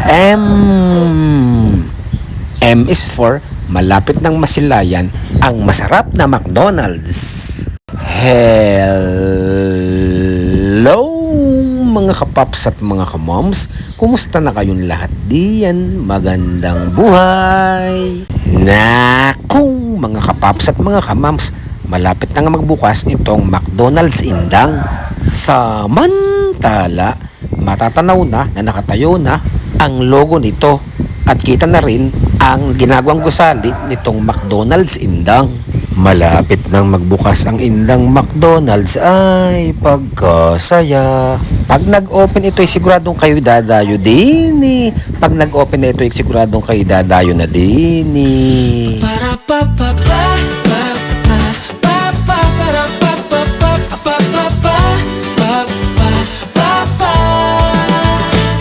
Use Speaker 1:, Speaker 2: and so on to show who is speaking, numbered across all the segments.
Speaker 1: M. M is for malapit ng masilayan ang masarap na McDonald's. Hello mga kapaps at mga kamoms, kumusta na kayong lahat diyan? Magandang buhay! Naku mga kapaps at mga kamoms, malapit na nga magbukas itong McDonald's Indang. Samantala, matatanaw na nakatayo na ang logo nito at kita na rin ang ginagawang gusali nitong McDonald's Indang. Malapit nang magbukas ang Indang McDonald's ay pagkasaya. Pag nag-open ito ay siguradong kayo dadayo din eh. Pag nag-open na ito ay siguradong kayo dadayo na din eh.
Speaker 2: Para pa pa pa pa pa pa pa para pa pa pa pa pa pa pa pa.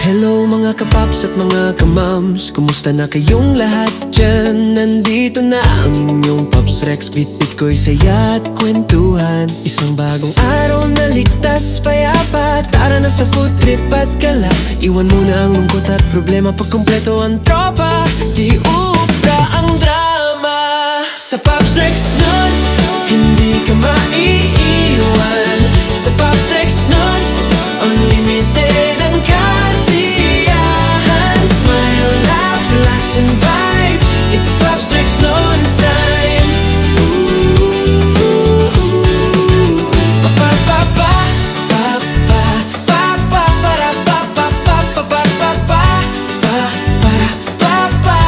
Speaker 2: Hello mga kapaps at mga kamams, kumusta na kayong lahat dyan? Nandito na ang inyong Pops Rex, bitbit ko'y saya at kwentuhan. Isang bagong araw na ligtas payapa, tara na sa food trip at gala. Iwan muna ang lungkot at problema, pag kumpleto ang tropa, di ubra ang drama. Sa Pops Rex Nuts, hindi ka maiiwan. Sa Pops Rex Nuts, unlimited ang kasiyahan. Smile, laugh, relax and vibe, it's Pops Rex Nuts time. Ooh, pa pa pa pa pa pa pa para pa pa pa pa pa pa pa para pa pa.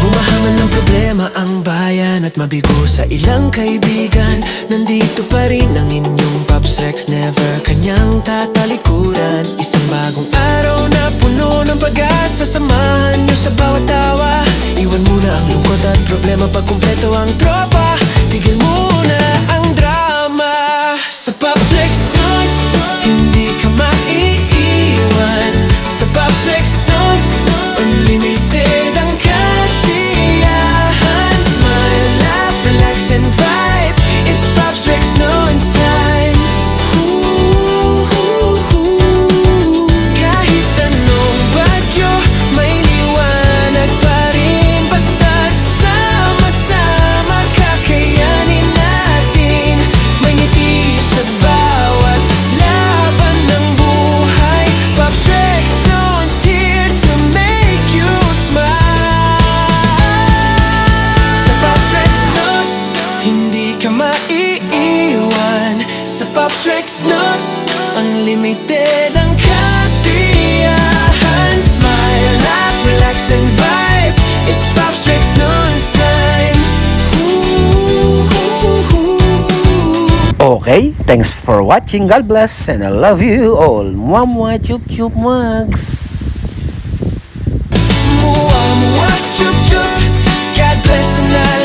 Speaker 2: Bumahaman ng problema ang bayan at mabigo sa ilang kaibigan. Nandito pa rin ang inyong Pops Rex, never kanyang tatalikuran. Isang bagong araw na puno ng pag-asa, samahan nyo sa bawat tawa. Iwan muna ang lungkot at problema, pag kumpleto ang tropa, tigil muna ang drama. Sa Pops Rex Nuts, hindi ka maiiwan. Sa Pops Rex Nuts, unlimited ang kasiyahan. Smile, laugh, relax and vibe, it's Pops Rex Nuts time. Kahit anong bagyo, may liwanag pa rin. Basta't sama-sama, kakayanin natin. May ngiti sa bawat laban ng buhay. Pops Rex Nuts here to make you smile. Sa Pops Rex Nuts, hindi ka maiiwan. Sa Pops Rex Nuts, unlimited ang kasiyahan. Smile, laugh, relax and vibe, it's Pops Rex Nuts time.
Speaker 1: Okay, thanks for watching. God bless and I love you all. Mwah chup chup mugs.
Speaker 2: Mua, mua, chup, chup. God bless and I